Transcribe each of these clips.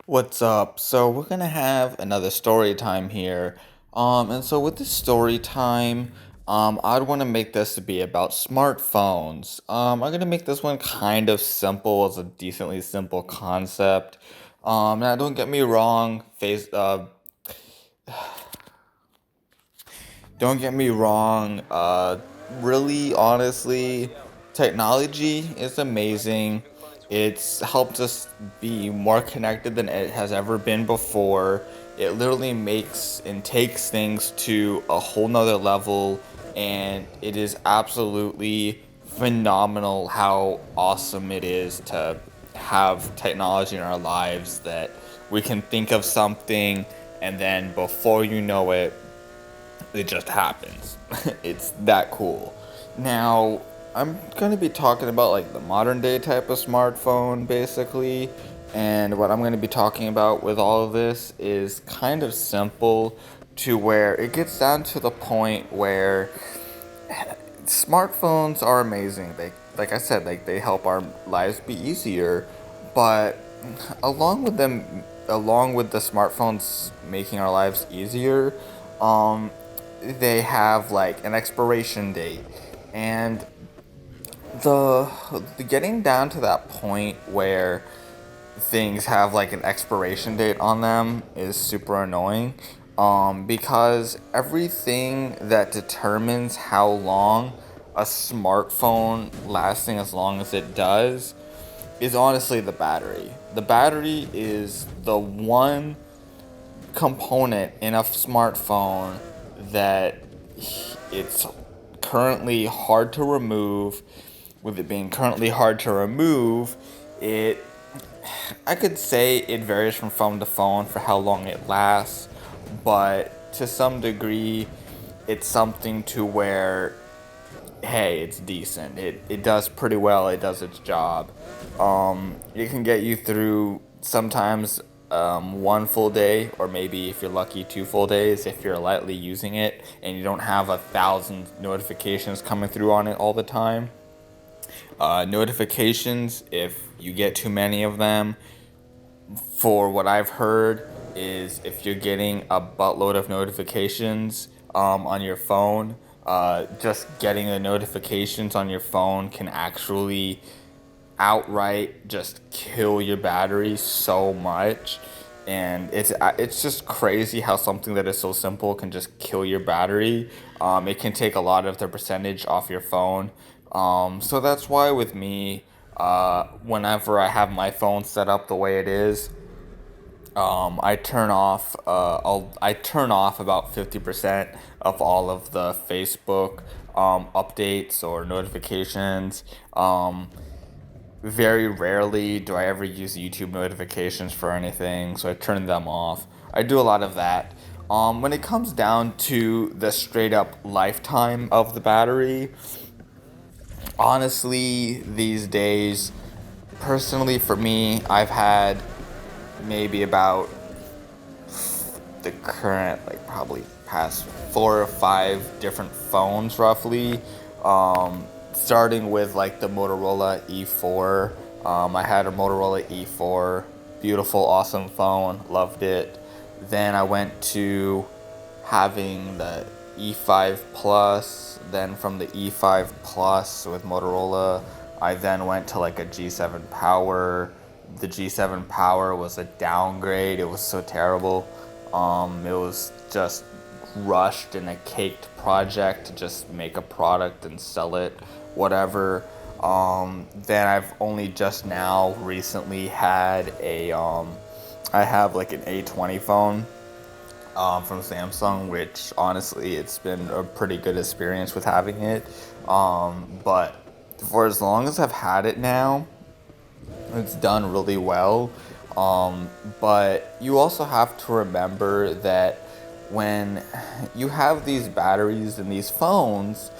What's up? So we're gonna have another story time here. And so with this story time, I'd want to make this to be about smartphones. I'm gonna make this one kind of simple as a decently simple concept. Now don't get me wrong, don't get me wrong, really, honestly, technology is amazing. It's helped us be more connected than it has ever been before. It literally makes and takes things to a whole nother level, and it is absolutely phenomenal how awesome it is to have technology in our lives that we can think of something and then before you know it, it just happens. It's that cool. Now, I'm going to be talking about like the modern day type of smartphone basically. And what I'm going to be talking about with all of this is kind of simple to where it gets down to the point where smartphones are amazing. They like I said, like they help our lives be easier, but along with them along with the smartphones making our lives easier, um they have like an expiration date. And the getting down to that point where things have like an expiration date on them is super annoying, because everything that determines how long a smartphone lasting as long as it does is honestly the battery. The battery is the one component in a smartphone that it's currently hard to remove. With it being currently hard to remove, it I could say it varies from phone to phone for how long it lasts, but to some degree, it's something to where, hey, it's decent. It does pretty well. It does its job. It can get you through sometimes one full day, or maybe if you're lucky, 2 full days if you're lightly using it and you don't have 1,000 notifications coming through on it all the time. Notifications, if you get too many of them, for what I've heard, is if you're getting a buttload of notifications on your phone, just getting the notifications on your phone can actually outright just kill your battery so much. And it's just crazy how something that is so simple can just kill your battery. It can take a lot of the percentage off your phone. So that's why with me, whenever I have my phone set up the way it is, I turn off about 50% of all of the Facebook updates or notifications. Very rarely do I ever use YouTube notifications for anything, so I turn them off. I do a lot of that. When it comes down to the straight up lifetime of the battery, honestly, these days, personally for me, I've had maybe about the current, like probably past 4 or 5 different phones roughly. Starting with like the Motorola E4. I had a Motorola E4, beautiful, awesome phone, loved it. Then I went to having the E5 Plus. Then from the E5 Plus with Motorola, I then went to like a G7 Power. The G7 Power was a downgrade. It was so terrible. It was just rushed in a caked project to just make a product and sell it, whatever. Then I've only just now recently had I have like an A20 phone from Samsung, which honestly it's been a pretty good experience with having it. But for as long as I've had it now, it's done really well. But you also have to remember that when you have these batteries in these phones,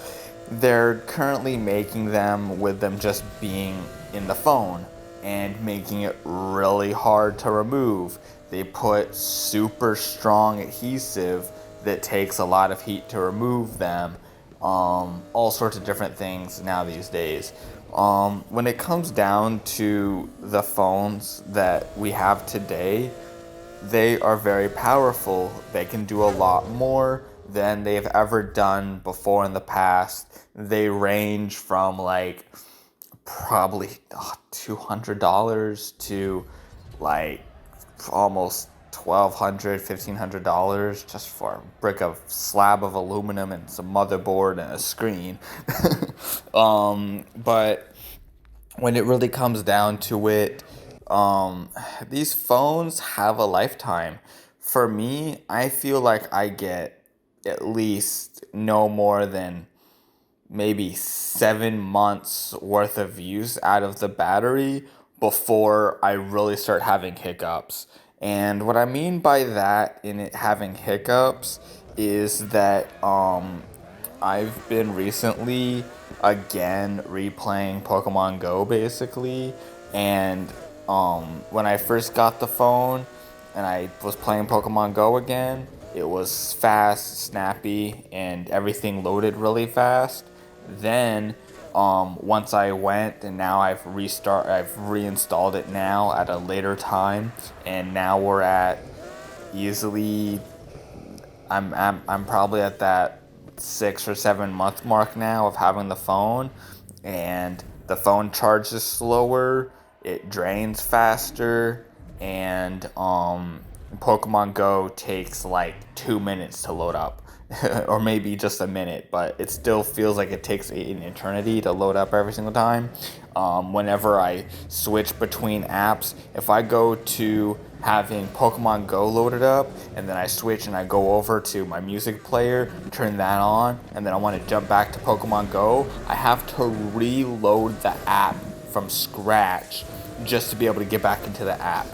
they're currently making them with them just being in the phone and making it really hard to remove. They put super strong adhesive that takes a lot of heat to remove them. All sorts of different things now these days. When it comes down to the phones that we have today, they are very powerful. They can do a lot more than they've ever done before in the past. They range from like probably $200 to like almost $1,200, $1,500 just for a brick of slab of aluminum and some motherboard and a screen. But when it really comes down to it, these phones have a lifetime. For me, I feel like I get at least no more than maybe 7 months worth of use out of the battery before I really start having hiccups. And what I mean by that in it having hiccups is that I've been recently again replaying Pokemon Go basically, and when I first got the phone and I was playing Pokemon Go again, it was fast, snappy, and everything loaded really fast. Then once I went and now I've reinstalled it now at a later time, and now we're at easily I'm probably at that 6 or 7 month mark now of having the phone, and the phone charges slower, it drains faster, and Pokemon Go takes like 2 minutes to load up. Or maybe just a minute, but it still feels like it takes an eternity to load up every single time. Whenever I switch between apps, if I go to having Pokemon Go loaded up and then I switch and I go over to my music player, turn that on, and then I want to jump back to Pokemon Go, I have to reload the app from scratch just to be able to get back into the app.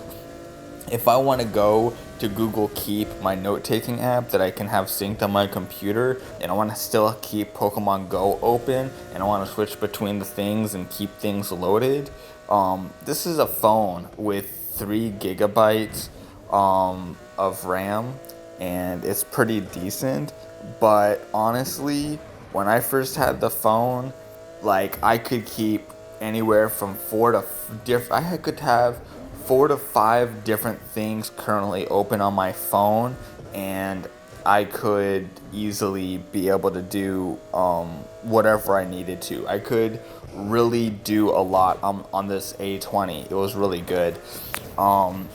If I want to go to Google Keep, my note-taking app that I can have synced on my computer, and I want to still keep Pokemon Go open, and I want to switch between the things and keep things loaded, this is a phone with 3 gigabytes of RAM, and it's pretty decent. But honestly, when I first had the phone, like I could keep anywhere from I could have 4 to 5 different things currently open on my phone, and I could easily be able to do whatever I needed to. I could really do a lot on this A20. It was really good. And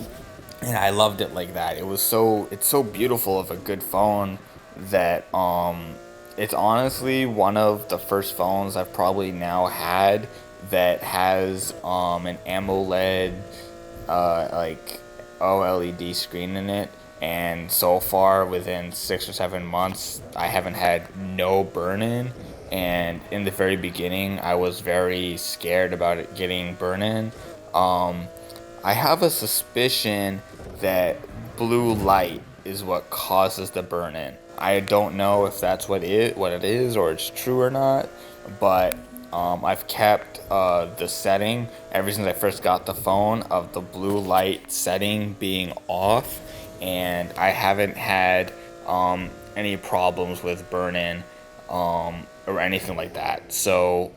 I loved it like that. It's so beautiful of a good phone that it's honestly one of the first phones I've probably now had that has an AMOLED like OLED screen in it, and so far within 6 or 7 months I haven't had no burn-in. And in the very beginning I was very scared about it getting burn-in. I have a suspicion that blue light is what causes the burn-in. I don't know if that's what it is or it's true or not, but I've kept the setting ever since I first got the phone of the blue light setting being off, and I haven't had any problems with burn-in or anything like that. So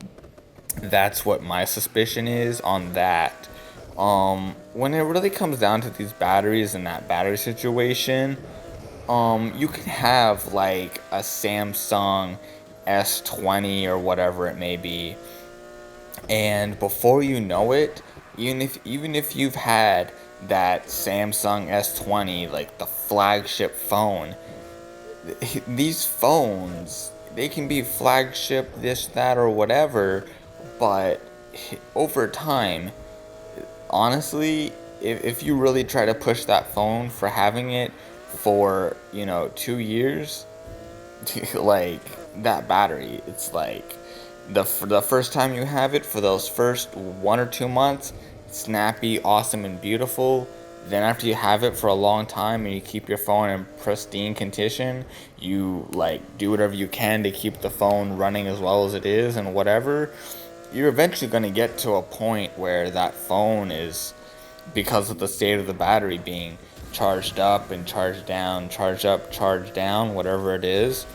that's what my suspicion is on that. When it really comes down to these batteries and that battery situation, you can have like a Samsung S20 or whatever it may be, and before you know it, even if you've had that Samsung S20, like the flagship phone, these phones, they can be flagship this, that, or whatever, but over time, honestly, if you really try to push that phone for having it for 2 years, like that battery, it's like the first time you have it, for those first 1 or 2 months, snappy, awesome, and beautiful. Then after you have it for a long time and you keep your phone in pristine condition, you like do whatever you can to keep the phone running as well as it is and whatever, you're eventually going to get to a point where that phone is, because of the state of the battery being charged up and charged down, charged up, charged down, whatever it is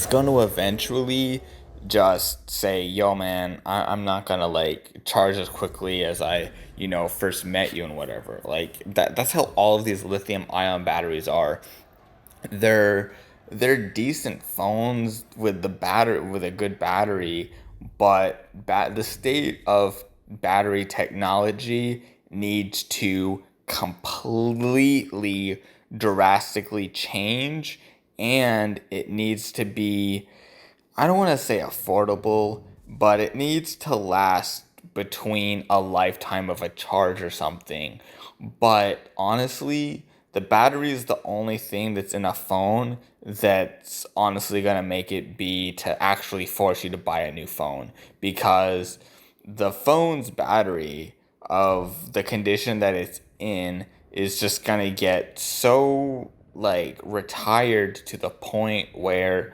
going to eventually just say, yo, man, I'm not gonna like charge as quickly as I, first met you and whatever. Like that's how all of these lithium ion batteries are. They're they're decent phones with a good battery, but the state of battery technology needs to completely drastically change, and it needs to be, I don't want to say affordable, but it needs to last between a lifetime of a charge or something. But honestly, the battery is the only thing that's in a phone that's honestly going to make it be to actually force you to buy a new phone, because the phone's battery of the condition that it's in is just going to get so like retired to the point where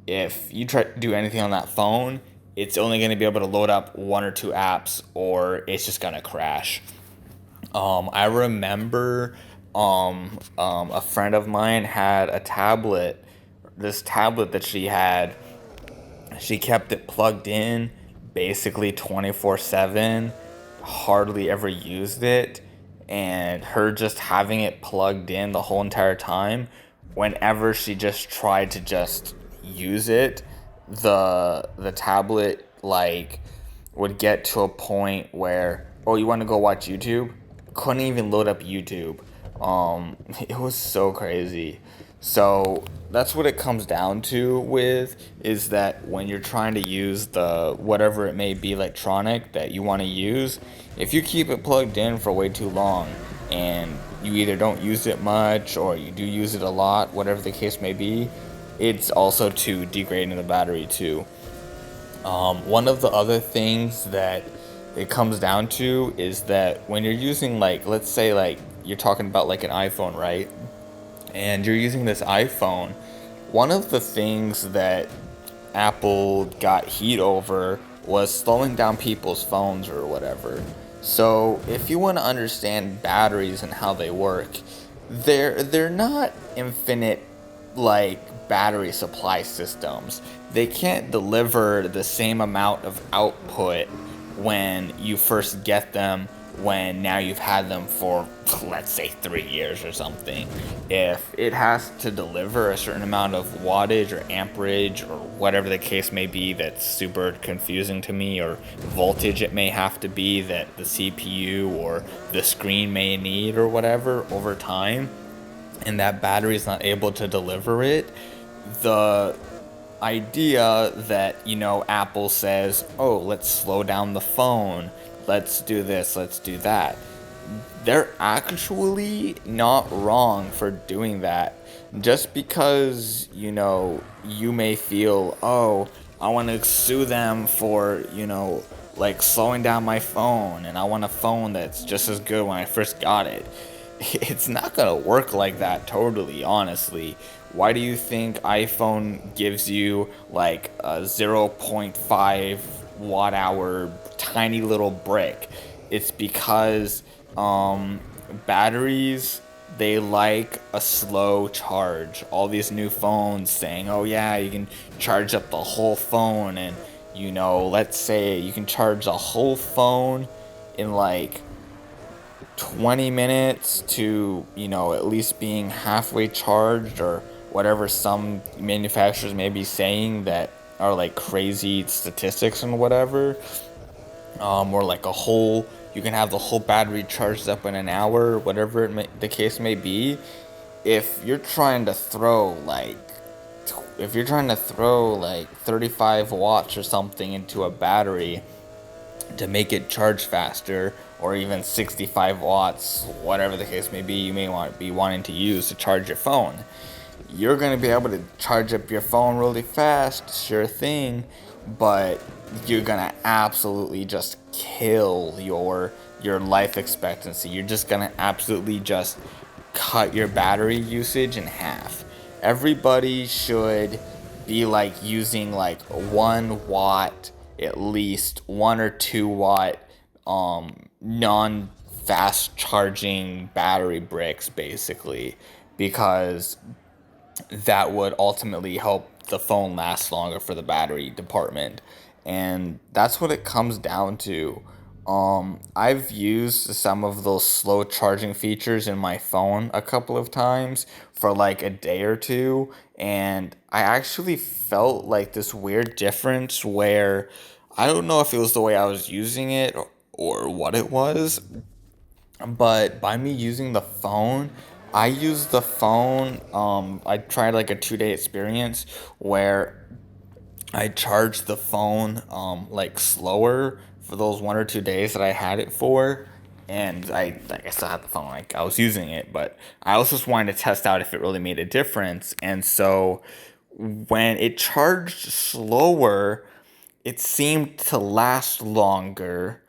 if you try to do anything on that phone, it's only going to be able to load up one or two apps, or it's just going to crash. I remember a friend of mine had a tablet. This tablet that she had, she kept it plugged in basically 24/7, hardly ever used it. And her just having it plugged in the whole entire time, whenever she just tried to just use it, the tablet like would get to a point where, oh, you want to go watch YouTube? Couldn't even load up YouTube. It was so crazy. So that's what it comes down to with, is that when you're trying to use the whatever it may be electronic that you want to use, if you keep it plugged in for way too long and you either don't use it much or you do use it a lot, whatever the case may be, it's also to degrading the battery too. One of the other things that it comes down to is that when you're using, like, let's say like you're talking about like an iPhone, right? And you're using this iPhone, one of the things that Apple got heat over was slowing down people's phones or whatever. So if you want to understand batteries and how they work, they're not infinite like battery supply systems. They can't deliver the same amount of output when you first get them, when now you've had them for, let's say, 3 years or something. If it has to deliver a certain amount of wattage or amperage or whatever the case may be, that's super confusing to me, or voltage it may have to be that the CPU or the screen may need or whatever over time, and that battery is not able to deliver it, the idea that, Apple says, oh, let's slow down the phone, let's do this, let's do that, they're actually not wrong for doing that. Just because, you may feel, oh, I want to sue them for, like slowing down my phone, and I want a phone that's just as good when I first got it. It's not gonna work like that totally, honestly. Why do you think iPhone gives you like a zero point 0.5 watt hour tiny little brick? It's because batteries, they like a slow charge. All these new phones saying, oh yeah, you can charge up the whole phone, and let's say you can charge a whole phone in like 20 minutes to, at least being halfway charged, or whatever some manufacturers may be saying that are like crazy statistics and whatever. Or like you can have the whole battery charged up in an hour, whatever the case may be. If you're trying to throw like, if you're trying to throw like 35 watts or something into a battery to make it charge faster, or even 65 watts, whatever the case may be, you may be wanting to use to charge your phone. You're going to be able to charge up your phone really fast, sure thing, but you're going to absolutely just kill your life expectancy. You're just going to absolutely just cut your battery usage in half. Everybody should be like using like 1 watt, at least 1 or 2 watt non fast charging battery bricks, basically, because that would ultimately help the phone lasts longer for the battery department. And that's what it comes down to. I've used some of those slow charging features in my phone a couple of times for like a day or two, and I actually felt like this weird difference where I don't know if it was the way I was using it or what it was, but by me using the phone, I used the phone. I tried like a 2 day experience where I charged the phone like slower for those 1 or 2 days that I had it for, and I still had the phone, like I was using it, but I also just wanted to test out if it really made a difference. And so when it charged slower, it seemed to last longer,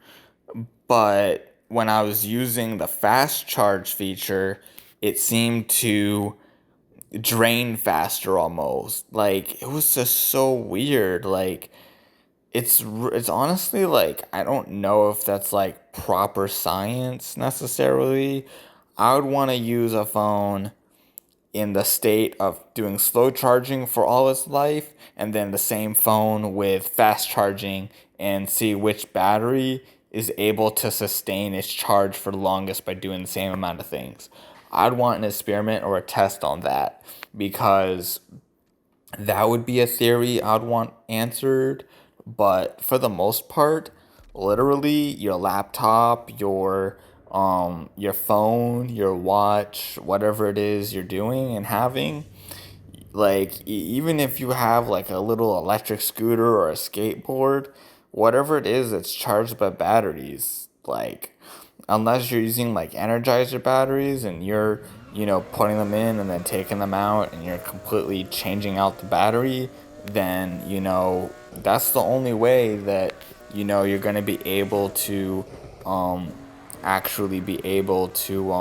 but when I was using the fast charge feature, it seemed to drain faster almost. Like it was just so weird. Like it's honestly like I don't know if that's like proper science necessarily. I would want to use a phone in the state of doing slow charging for all its life, and then the same phone with fast charging, and see which battery is able to sustain its charge for the longest by doing the same amount of things. I'd want an experiment or a test on that, because that would be a theory I'd want answered. But for the most part, literally your laptop, your phone, your watch, whatever it is you're doing and having, like even if you have like a little electric scooter or a skateboard, whatever it is that's charged by batteries, like unless you're using like energizer batteries and you're putting them in and then taking them out and you're completely changing out the battery, then that's the only way that you're going to be able to um actually be able to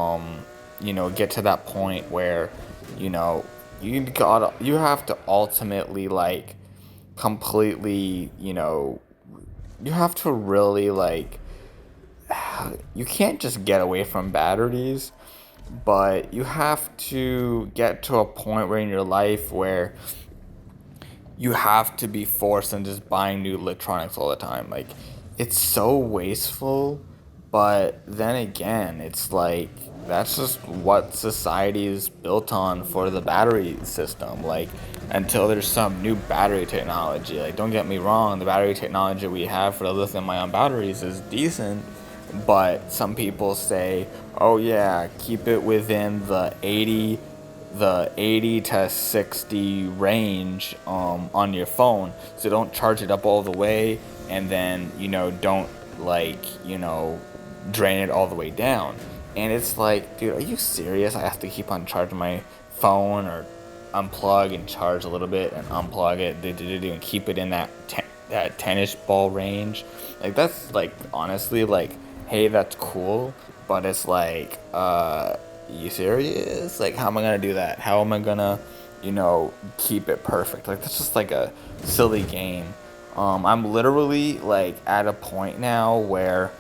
get to that point where you know you have to ultimately like completely you have to really like you can't just get away from batteries, but you have to get to a point where in your life where you have to be forced and just buying new electronics all the time. Like it's so wasteful, but then again, it's like that's just what society is built on for the battery system. Like until there's some new battery technology. Like don't get me wrong, the battery technology we have for the lithium ion batteries is decent, but some people say, "Oh yeah, keep it within the 80 to 60 range on your phone, so don't charge it up all the way, and then don't like drain it all the way down." And it's like, dude, are you serious? I have to keep on charging my phone, or unplug and charge a little bit and unplug it, and keep it in that tennis ball range. Like that's like honestly like, hey, that's cool, but it's like you serious? Like, how am I gonna do that? How am I gonna, keep it perfect? Like, that's just like a silly game. I'm literally like at a point now where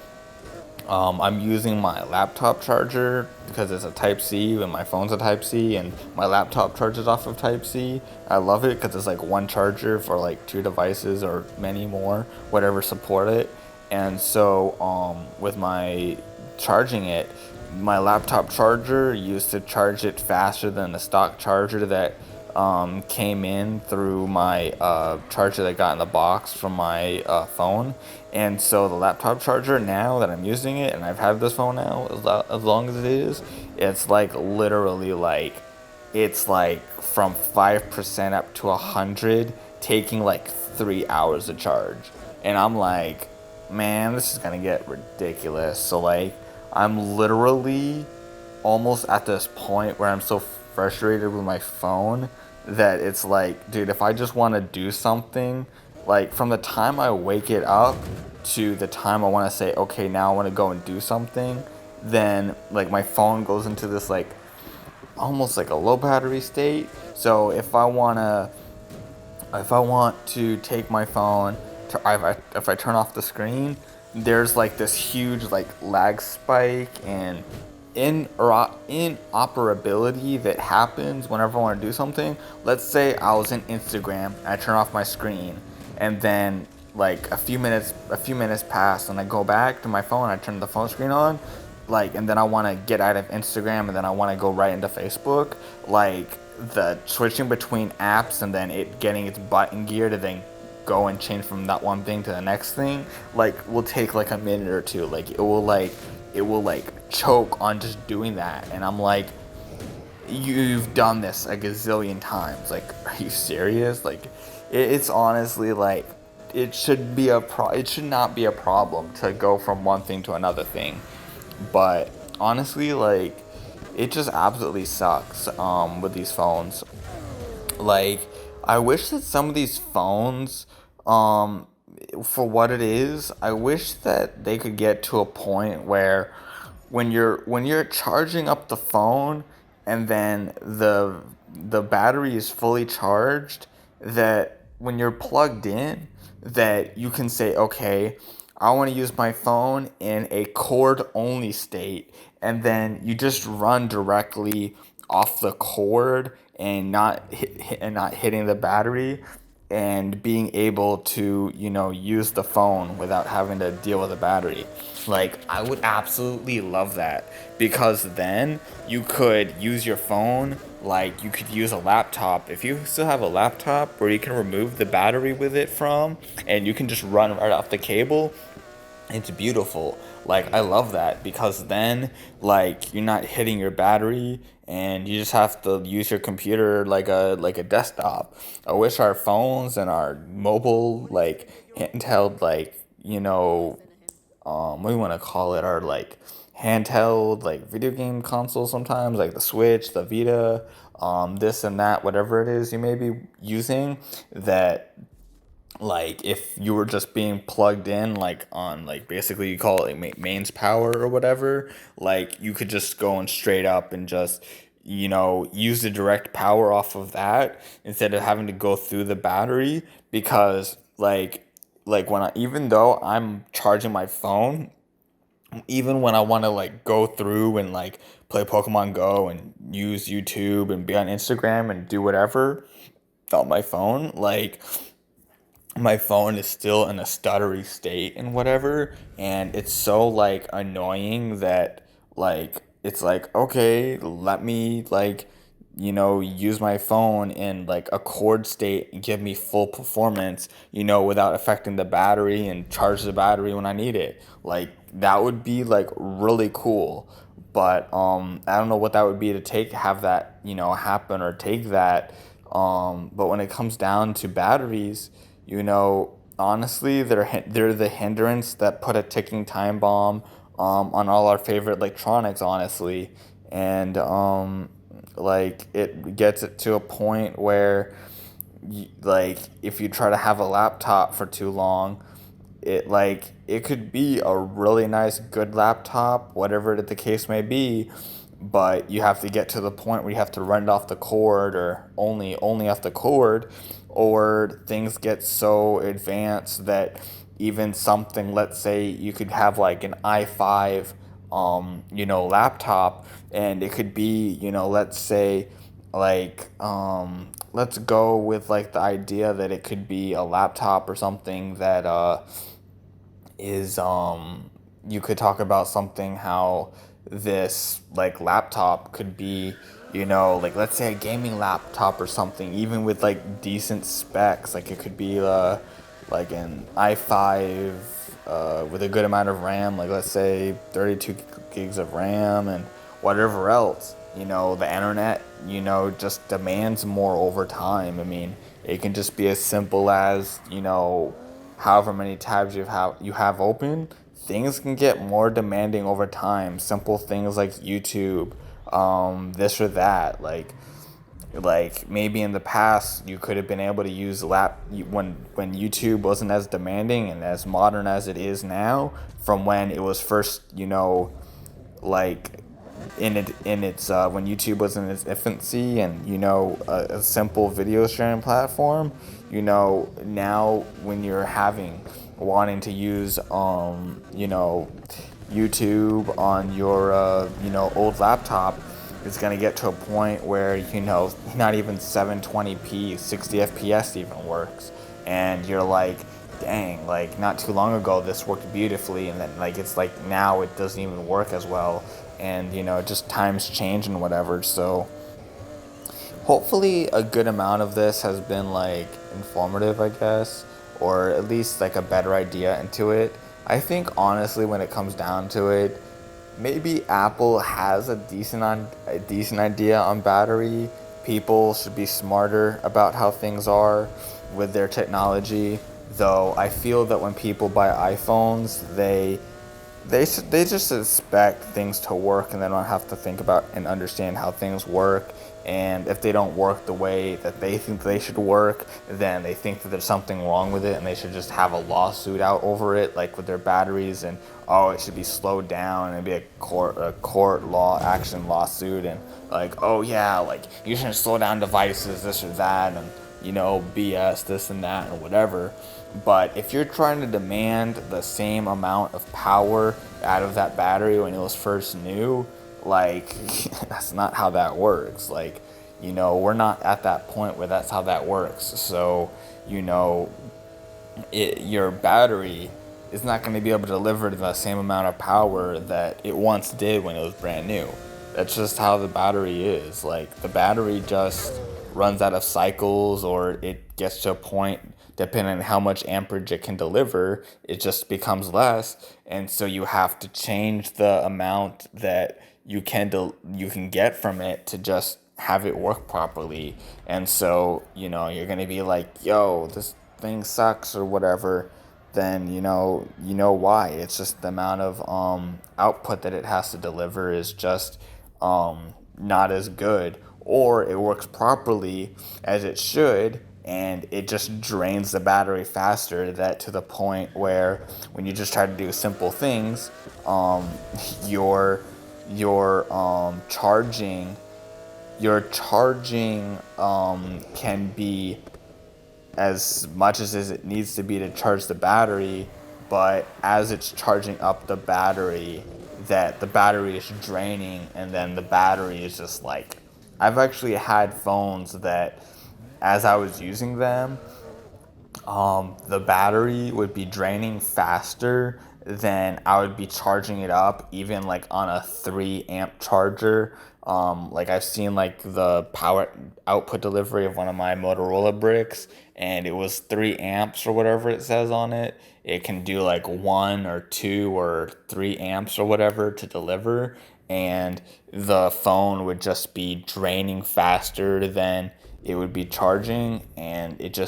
I'm using my laptop charger because it's a Type C and my phone's a Type C, and my laptop charges off of Type C. I love it because it's like one charger for like two devices or many more, whatever support it. And so with my charging it, my laptop charger used to charge it faster than the stock charger that came in through my charger that got in the box from my phone. And so the laptop charger, now that I'm using it and I've had this phone now as long as it is, it's like literally like it's like from 5% up to 100, taking like 3 hours to charge. And I'm like, man, this is gonna get ridiculous. So like I'm literally almost at this point where I'm so frustrated with my phone that it's like, dude, if I just want to do something, like from the time I wake it up to the time I want to say, okay, now I want to go and do something, then like my phone goes into this like almost like a low battery state. So if I want to take my phone, if I turn off the screen, there's like this huge like lag spike, and inoperability that happens whenever I want to do something. Let's say I was in Instagram and I turn off my screen, and then like a few minutes pass, and I go back to my phone. I turn the phone screen on, and then I want to get out of Instagram, and then I want to go right into Facebook. Like the switching between apps and then it getting its butt in gear to then go and change from that one thing to the next thing, will take like a minute or two. It will choke on just doing that, and I'm like, you've done this a gazillion times. Like, are you serious? It's honestly it should not be a problem to go from one thing to another thing. But honestly, it just absolutely sucks with these phones. Like, I wish that some of these phones, um, for what it is, I wish that they could get to a point where when you're charging up the phone, and then the battery is fully charged, that when you're plugged in, that you can say, okay, I want to use my phone in a cord only state, and then you just run directly off the cord and not hitting the battery, and being able to use the phone without having to deal with the battery. Like, I would absolutely love that, because then you could use your phone like you could use a laptop. If you still have a laptop where you can remove the battery with it from, and you can just run right off the cable, it's beautiful. Like, I love that, because then you're not hitting your battery, and you just have to use your computer like a desktop. I wish our phones and our mobile handheld what do you want to call it, our handheld video game consoles, sometimes like the Switch, the Vita, this and that, whatever it is you may be using, that if you were just being plugged in on basically you call it mains power or whatever, you could just go and straight up and just use the direct power off of that, instead of having to go through the battery. Because even though I'm charging my phone, even when I want to go through and play Pokemon Go and use YouTube and be on Instagram and do whatever on my phone, my phone is still in a stuttery state and whatever, and it's so annoying that it's okay, let me use my phone in a cord state and give me full performance, without affecting the battery, and charge the battery when I need it. That would be really cool. But I don't know what that would be to have that happen, or take that. But when it comes down to batteries, honestly, they're the hindrance that put a ticking time bomb on all our favorite electronics, honestly. And it gets it to a point where if you try to have a laptop for too long, it could be a really nice good laptop, whatever the case may be, but you have to get to the point where you have to run it off the cord, or only off the cord, or things get so advanced that even something, let's say you could have an i5 laptop, and it could be, let's say, let's go with the idea that it could be a laptop or something that is you could talk about something, how this laptop could be, let's say a gaming laptop or something, even with decent specs. It could be an i5 with a good amount of RAM, let's say 32 gigs of RAM, and whatever else. The internet, just demands more over time. I mean, it can just be as simple as, however many tabs you have open. Things can get more demanding over time. Simple things like YouTube, this or that. Maybe in the past you could have been able to use when YouTube wasn't as demanding and as modern as it is now, from when it was first, in its when YouTube was in its infancy, and a simple video sharing platform. Now when you're wanting to use YouTube on your old laptop is going to get to a point where not even 720p 60 fps even works, and you're like, dang, like not too long ago this worked beautifully, and then like it's like now it doesn't even work as well, and just times change and whatever. So hopefully a good amount of this has been like informative, I guess, or at least like a better idea into it. I think honestly when it comes down to it, maybe Apple has a decent idea on battery. People should be smarter about how things are with their technology. Though I feel that when people buy iPhones, they just expect things to work, and they don't have to think about and understand how things work. And if they don't work the way that they think they should work, then they think that there's something wrong with it, and they should just have a lawsuit out over it, like with their batteries, and oh, it should be slowed down, and it'd be a court law action lawsuit, and like, oh yeah, like you shouldn't slow down devices, this or that, and BS, this and that, and whatever. But if you're trying to demand the same amount of power out of that battery when it was first new, like, that's not how that works. Like, we're not at that point where that's how that works. So, you know, your battery is not going to be able to deliver the same amount of power that it once did when it was brand new. That's just how the battery is. Like, the battery just runs out of cycles, or it gets to a point, depending on how much amperage it can deliver, it just becomes less. And so you have to change the amount that you can get from it to just have it work properly. And so, you're going to be like, yo, this thing sucks or whatever, then you know why. It's just the amount of output that it has to deliver is just not as good, or it works properly as it should, and it just drains the battery faster, that to the point where when you just try to do simple things, um, your your charging can be as much as it needs to be to charge the battery, but as it's charging up the battery, that the battery is draining, and then the battery is just like, I've actually had phones that as I was using them, the battery would be draining faster than I would be charging it up, even like on a 3 amp charger. Like I've seen like the power output delivery of one of my Motorola bricks, and it was 3 amps or whatever it says on it. It can do like 1 or 2 or 3 amps or whatever to deliver, and the phone would just be draining faster than it would be charging, and it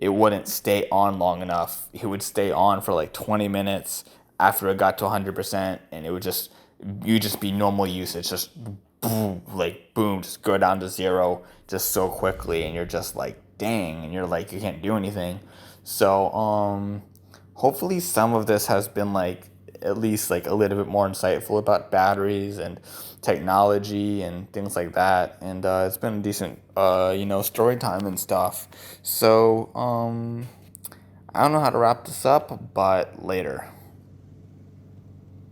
wouldn't stay on long enough. It would stay on for like 20 minutes after it got to 100%, and it would just be normal usage, just boom, like boom, just go down to zero just so quickly, and you're just like, dang, and you're like, you can't do anything. So hopefully some of this has been like at least like a little bit more insightful about batteries and technology and things like that. And it's been a decent story time and stuff. So I don't know how to wrap this up, but later.